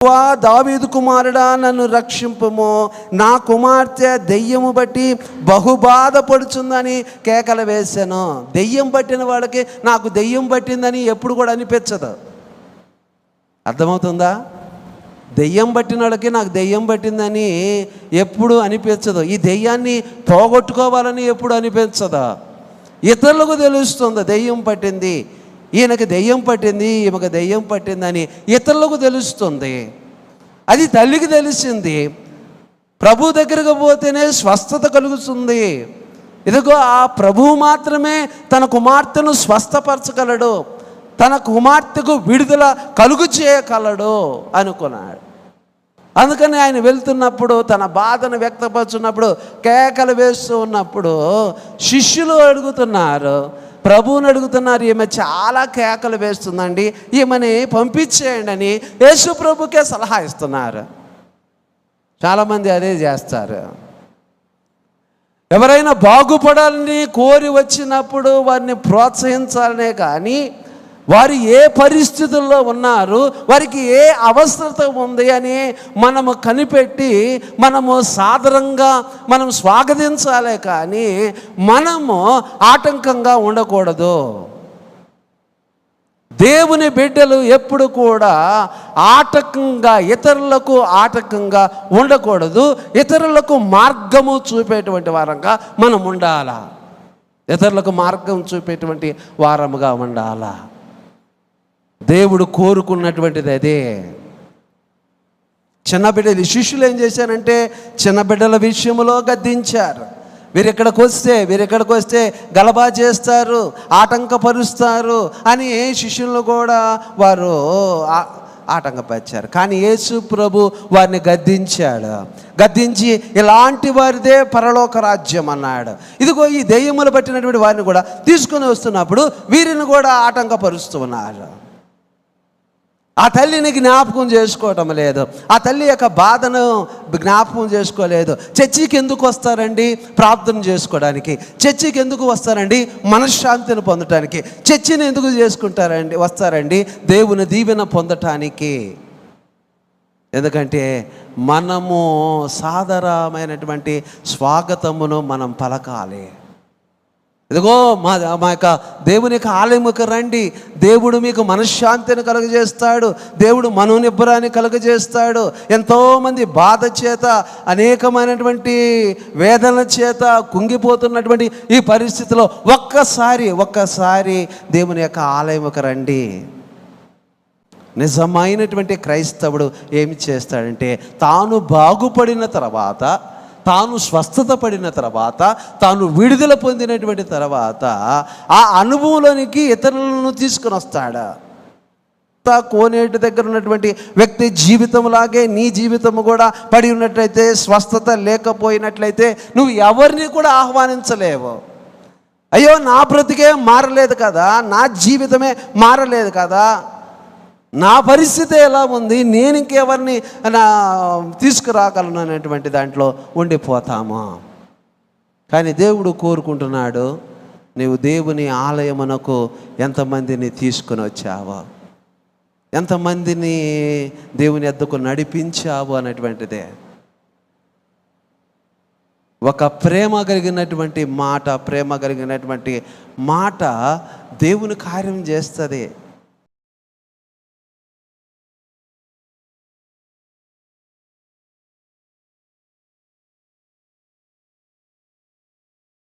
వా దావీదు కుమారుడా, నన్ను రక్షింపుము, నా కుమార్తె దెయ్యము బట్టి బహుబాధపడుచుందని కేకలు వేశాను. దెయ్యం పట్టిన వాళ్ళకి నాకు దెయ్యం పట్టిందని ఎప్పుడు కూడా అనిపించదు. అర్థమవుతుందా? దెయ్యం పట్టిన వాళ్ళకి నాకు దెయ్యం పట్టిందని ఎప్పుడు అనిపించదు. ఈ దెయ్యాన్ని పోగొట్టుకోవాలని ఎప్పుడు అనిపించదు. ఇతరులకు తెలుస్తుంది దెయ్యం పట్టింది, ఈయనకి దెయ్యం పట్టింది, ఈమెకు దెయ్యం పట్టిందని ఇతరులకు తెలుస్తుంది. అది తల్లికి తెలిసింది. ప్రభు దగ్గరకు పోతేనే స్వస్థత కలుగుతుంది. ఇదిగో ఆ ప్రభువు మాత్రమే తన కుమార్తెను స్వస్థపరచగలడు, తన కుమార్తెకు విడుదల కలుగు చేయగలడు అనుకున్నాడు. అందుకని ఆయన వెళ్తున్నప్పుడు, తన బాధను వ్యక్తపరుచున్నప్పుడు, కేకలు వేస్తూ ఉన్నప్పుడు శిష్యులు అడుగుతున్నారు, ప్రభువుని అడుగుతున్నారు, ఈమె చాలా కేకలు వేస్తుందండి, ఈమెని పంపించేయండి అని యేసు ప్రభుకే సలహా ఇస్తున్నారు. చాలామంది అదే చేస్తారు. ఎవరైనా బాగుపడాలని కోరి వచ్చినప్పుడు వారిని ప్రోత్సహించాలనే కానీ వారు ఏ పరిస్థితుల్లో ఉన్నారు, వారికి ఏ అవసరత ఉంది అని మనము కనిపెట్టి మనము సాదరంగా మనం స్వాగతించాలే కానీ మనము ఆటంకంగా ఉండకూడదు. దేవుని బిడ్డలు ఎప్పుడు కూడా ఆటంకంగా, ఇతరులకు ఆటంకంగా ఉండకూడదు. ఇతరులకు మార్గము చూపేటువంటి వారంగా మనం ఉండాలా. ఇతరులకు మార్గం చూపేటువంటి వారముగా ఉండాలా. దేవుడు కోరుకున్నటువంటిది అదే. చిన్న బిడ్డలు, శిష్యులు ఏం చేశారంటే చిన్న బిడ్డల విషయంలో గద్దించారు. వీరెక్కడికి వస్తే గలబా చేస్తారు, ఆటంకపరుస్తారు అని శిష్యులను కూడా వారు ఆటంకపరిచారు. కానీ యేసు ప్రభు వారిని గద్దించి ఇలాంటి వారిదే పరలోక రాజ్యం అన్నాడు. ఇదిగో ఈ దెయ్యములు పట్టినటువంటి వారిని కూడా తీసుకొని వస్తున్నప్పుడు వీరిని కూడా ఆటంకపరుస్తూ ఉన్నారు. ఆ తల్లిని జ్ఞాపకం చేసుకోవటం లేదు, ఆ తల్లి యొక్క బాధను జ్ఞాపకం చేసుకోలేదు. చర్చికి ఎందుకు వస్తారండి? ప్రార్థన చేసుకోవడానికి. చర్చికి ఎందుకు వస్తారండి? మనశ్శాంతిని పొందటానికి. చర్చిని ఎందుకు వస్తారండి? దేవుని దీవెన పొందటానికి. ఎందుకంటే మనము సాధారణమైనటువంటి స్వాగతమును మనం పలకాలి. ఇదిగో మా యొక్క దేవుని యొక్క ఆలయముకు రండి, దేవుడు మీకు మనశ్శాంతిని కలుగజేస్తాడు, దేవుడు మనోనిబ్బరాన్ని కలుగజేస్తాడు. ఎంతోమంది బాధ చేత, అనేకమైనటువంటి వేదన చేత కుంగిపోతున్నటువంటి ఈ పరిస్థితిలో ఒక్కసారి దేవుని యొక్క ఆలయముకు రండి. నిజమైనటువంటి క్రైస్తవుడు ఏమి చేస్తాడంటే తాను బాగుపడిన తర్వాత, తాను స్వస్థత పడిన తర్వాత, తాను విడుదల పొందినటువంటి తర్వాత ఆ అనుభవంలోనికి ఇతరులను తీసుకుని వస్తాడు. కోనేటి దగ్గర ఉన్నటువంటి వ్యక్తి జీవితంలాగే నీ జీవితము కూడా పడి ఉన్నట్లయితే, స్వస్థత లేకపోయినట్లయితే నువ్వు ఎవరిని కూడా ఆహ్వానించలేవు. అయ్యో నా బ్రతికే మారలేదు కదా, నా జీవితమే మారలేదు కదా, నా పరిస్థితి ఎలా ఉంది, నేను ఇంకెవరిని తీసుకురాగలను అనేటువంటి దాంట్లో ఉండిపోతాము. కానీ దేవుడు కోరుకుంటున్నాడు, నీవు దేవుని ఆలయమునకు ఎంతమందిని తీసుకుని వచ్చావో, ఎంతమందిని దేవుని యొద్దకు నడిపించావు అనేటువంటిదే. ఒక ప్రేమ కలిగినటువంటి మాట దేవుని కార్యం చేస్తుంది.